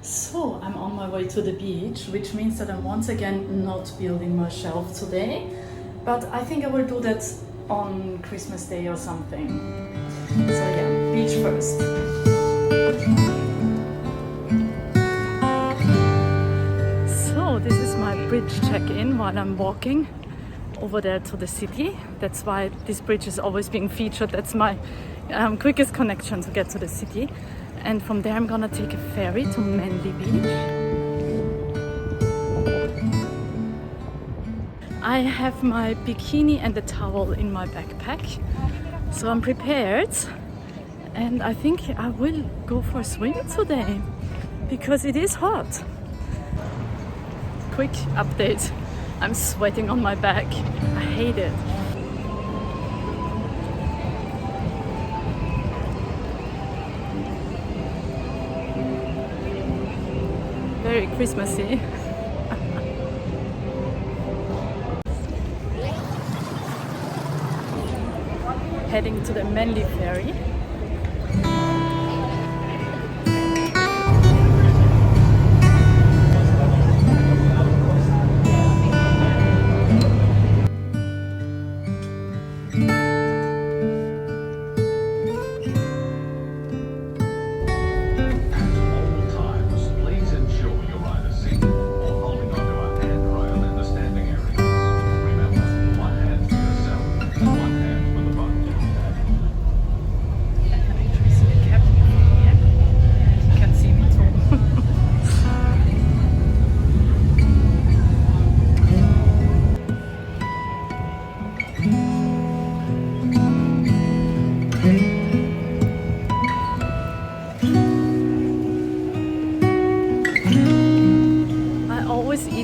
So I'm on my way to the beach, which means that I'm once again not building my shelf today, but I think I will do that on Christmas Day or something. So yeah, beach first. So this is my bridge check-in while I'm walking over there to the city. That's why this bridge is always being featured. That's my quickest connection to get to the city. And from there I'm gonna take a ferry to Manly Beach. I have my bikini and the towel in my backpack, so I'm prepared. And I think I will go for a swim today because it is hot. Quick update. I'm sweating on my back. I hate it. Very Christmassy. Heading to the Manly ferry.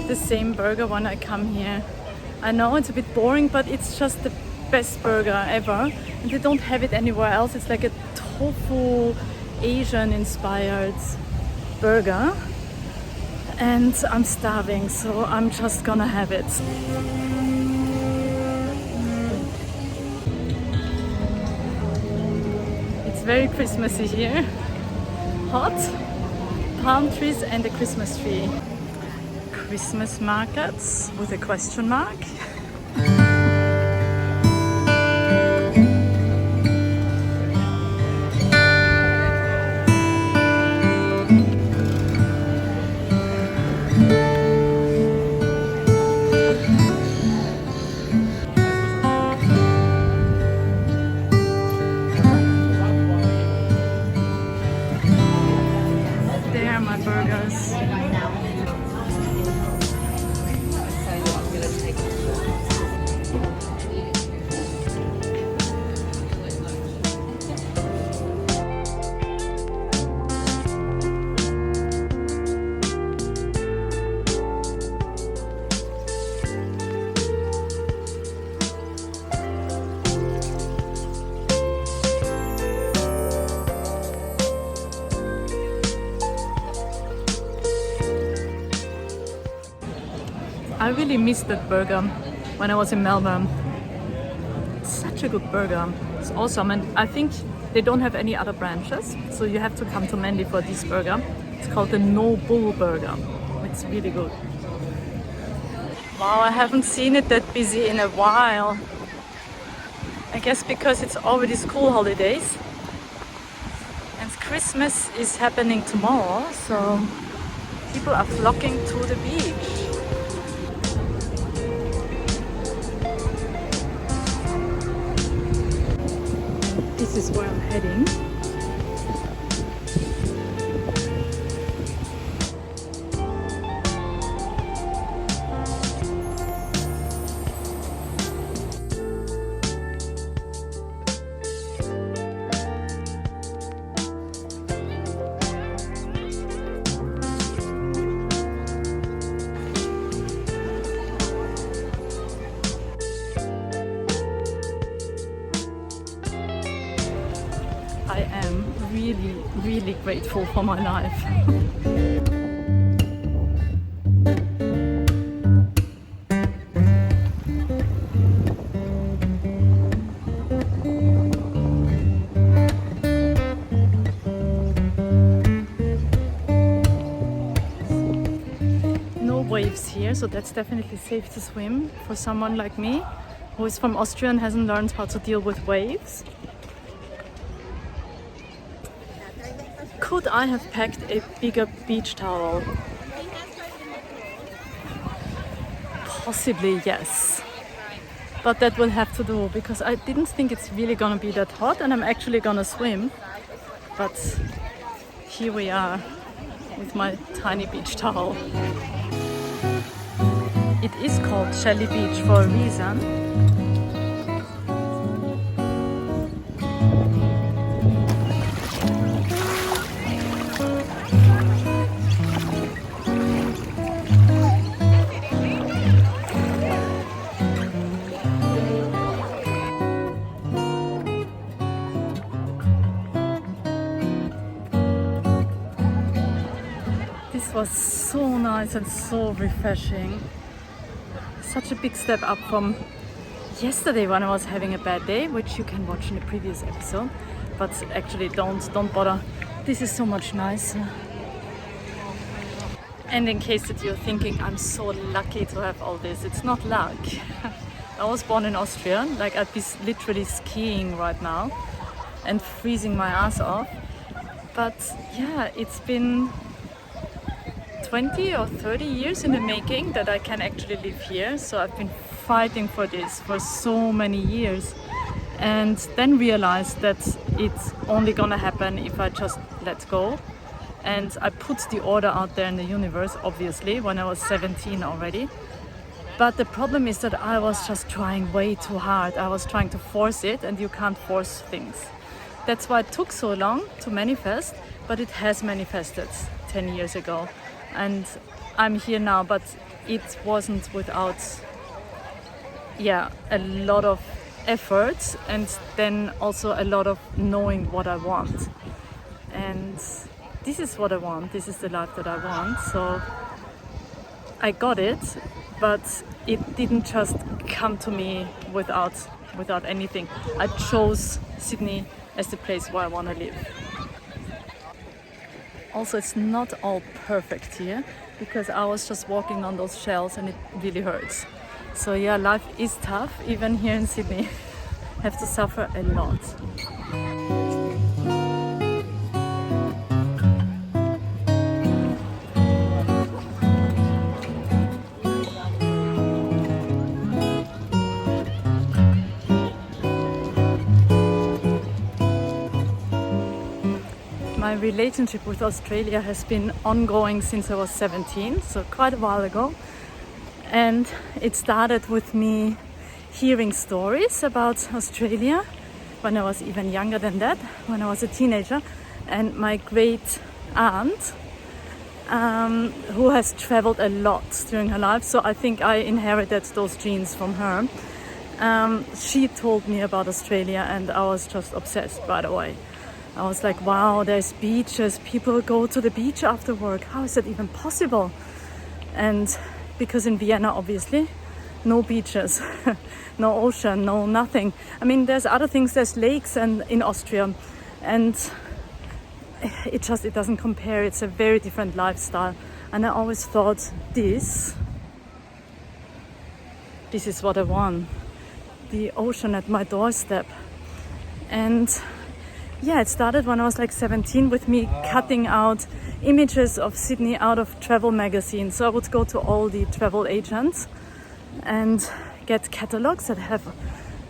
The same burger when I come here. I know it's a bit boring, but it's just the best burger ever, and they don't have it anywhere else. It's like a tofu Asian inspired burger, and I'm starving, so I'm just gonna have it. It's very Christmassy here. Hot, palm trees and a Christmas tree. Christmas markets with a question mark. There are my burgers. I really missed that burger when I was in Melbourne. It's such a good burger. It's awesome, and I think they don't have any other branches, so you have to come to Manly for this burger. It's called the No Bull Burger. It's really good. Wow, I haven't seen it that busy in a while. I guess because it's already school holidays. And Christmas is happening tomorrow, so people are flocking to the beach. This is where I'm heading. I am really grateful for my life. waves here, so that's definitely safe to swim for someone like me who is from Austria and hasn't learned how to deal with waves. Could I have packed a bigger beach towel? Possibly, yes. But that will have to do because I didn't think it's really gonna be that hot and I'm actually gonna swim. But here we are with my tiny beach towel. It is called Shelly Beach for a reason. This was so nice and so refreshing. Such a big step up from yesterday when I was having a bad day, which you can watch in the previous episode. But actually don't bother. This is so much nicer. And in case that you're thinking I'm so lucky to have all this, it's not luck. I was born in Austria, like I'd be literally skiing right now and freezing my ass off. But yeah, it's been 20 or 30 years in the making that I can actually live here. So I've been fighting for this for so many years and then realized that it's only gonna happen if I just let go. And I put the order out there in the universe, obviously, when I was 17 already. But the problem is that I was just trying way too hard. I was trying to force it, and you can't force things. That's why it took so long to manifest, but it has manifested 10 years ago. And I'm here now, but it wasn't without, a lot of effort and then also a lot of knowing what I want. And this is what I want. This is the life that I want. So I got it, but it didn't just come to me without anything. I chose Sydney as the place where I want to live. Also, it's not all perfect here because I was just walking on those shells and it really hurts. So yeah, life is tough, even here in Sydney. Have to suffer a lot. My relationship with Australia has been ongoing since I was 17, so quite a while ago. And it started with me hearing stories about Australia when I was even younger than that, when I was a teenager. And my great aunt, who has traveled a lot during her life, so I think I inherited those genes from her. She told me about Australia and I was just obsessed right away. I was like, wow, there's beaches, people go to the beach after work. How is that even possible? And because in Vienna, obviously, no beaches, no ocean, no nothing. I mean, there's other things, there's lakes and in Austria, and it doesn't compare. It's a very different lifestyle. And I always thought, this is what I want. The ocean at my doorstep. And yeah, it started when I was like 17 with me cutting out images of Sydney out of travel magazines. So I would go to all the travel agents and get catalogs that have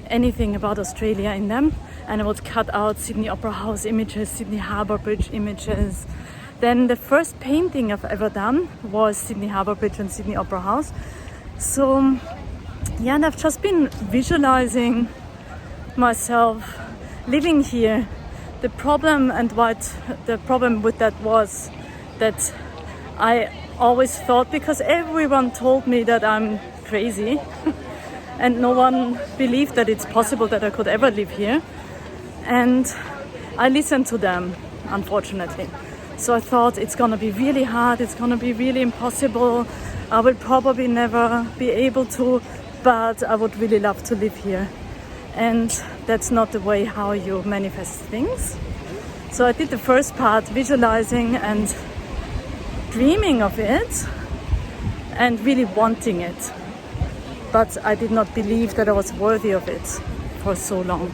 anything about Australia in them. And I would cut out Sydney Opera House images, Sydney Harbour Bridge images. Then the first painting I've ever done was Sydney Harbour Bridge and Sydney Opera House. So yeah, and I've just been visualizing myself living here. The problem with that was that I always thought, because everyone told me that I'm crazy and no one believed that it's possible that I could ever live here, and I listened to them, unfortunately. So I thought it's gonna be really hard, it's gonna be really impossible, I will probably never be able to, but I would really love to live here. And that's not the way how you manifest things. So I did the first part, visualizing and dreaming of it. and really wanting it. But I did not believe that I was worthy of it for so long.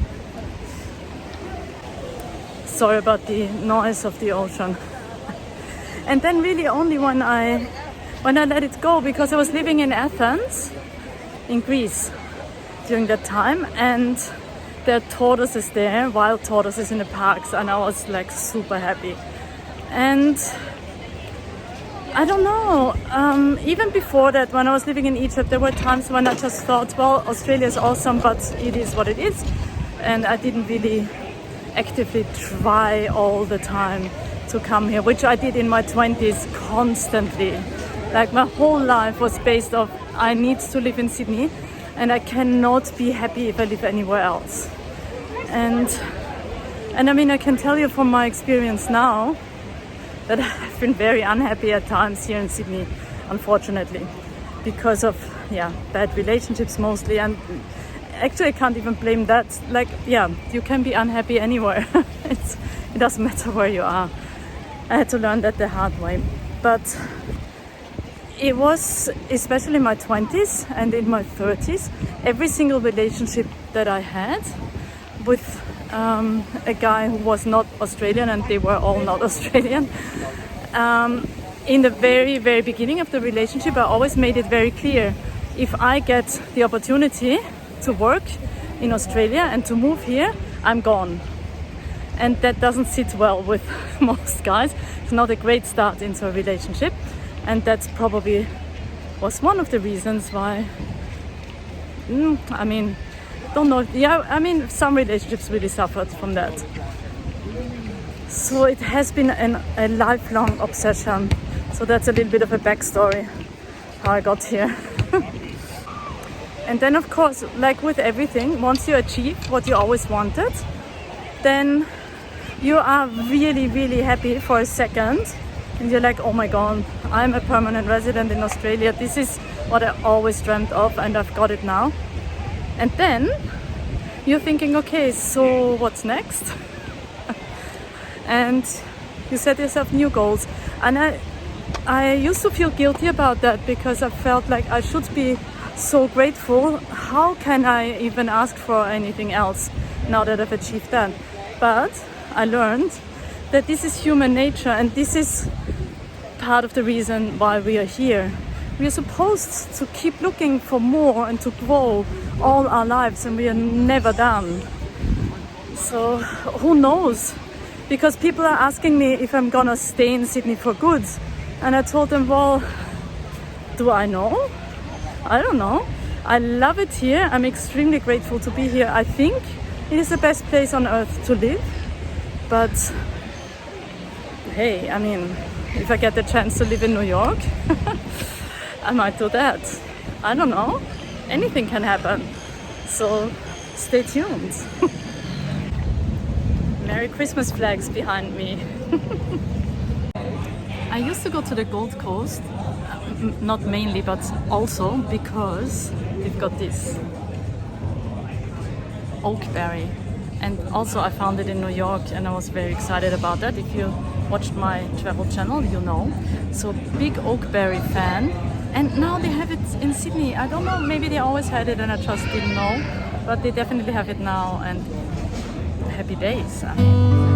Sorry about the noise of the ocean. And then really only when I let it go, because I was living in Athens, in Greece, during that time, and there are tortoises there, wild tortoises in the parks, and I was like super happy. And I don't know, even before that, when I was living in Egypt, there were times when I just thought, well, Australia is awesome, but it is what it is. And I didn't really actively try all the time to come here, which I did in my 20s constantly. Like my whole life was based off, I need to live in Sydney and I cannot be happy if I live anywhere else. And I mean, I can tell you from my experience now that I've been very unhappy at times here in Sydney, unfortunately, because of bad relationships mostly. And actually I can't even blame that. Like, you can be unhappy anywhere. It doesn't matter where you are. I had to learn that the hard way. But it was, especially in my 20s and in my 30s, every single relationship that I had with a guy who was not Australian, and they were all not Australian. In the very, very beginning of the relationship, I always made it very clear, if I get the opportunity to work in Australia and to move here, I'm gone. And that doesn't sit well with most guys. It's not a great start into a relationship. And that's probably was one of the reasons why, I mean, don't know. Yeah, I mean, some relationships really suffered from that. So it has been a lifelong obsession. So that's a little bit of a backstory, how I got here. And then, of course, like with everything, once you achieve what you always wanted, then you are really, really happy for a second. And you're like, oh my God, I'm a permanent resident in Australia. This is what I always dreamt of, and I've got it now. And then you're thinking, okay, so what's next? And you set yourself new goals. And I used to feel guilty about that, because I felt like I should be so grateful. How can I even ask for anything else now that I've achieved that? But I learned that this is human nature, and this is part of the reason why we are here. We are supposed to keep looking for more and to grow all our lives, and we are never done. So who knows? Because people are asking me if I'm gonna stay in Sydney for good, and I told them, well, do I know? I don't know. I love it here. I'm extremely grateful to be here. I think it is the best place on earth to live. But hey, I mean, if I get the chance to live in New York, I might do that. I don't know. Anything can happen. So stay tuned. Merry Christmas flags behind me. I used to go to the Gold Coast, not mainly, but also because they've got this oakberry. And also I found it in New York, and I was very excited about that. If you watched my travel channel, you know. So big oakberry fan. And now they have it in Sydney. I don't know, maybe they always had it and I just didn't know. But they definitely have it now, and happy days. I mean.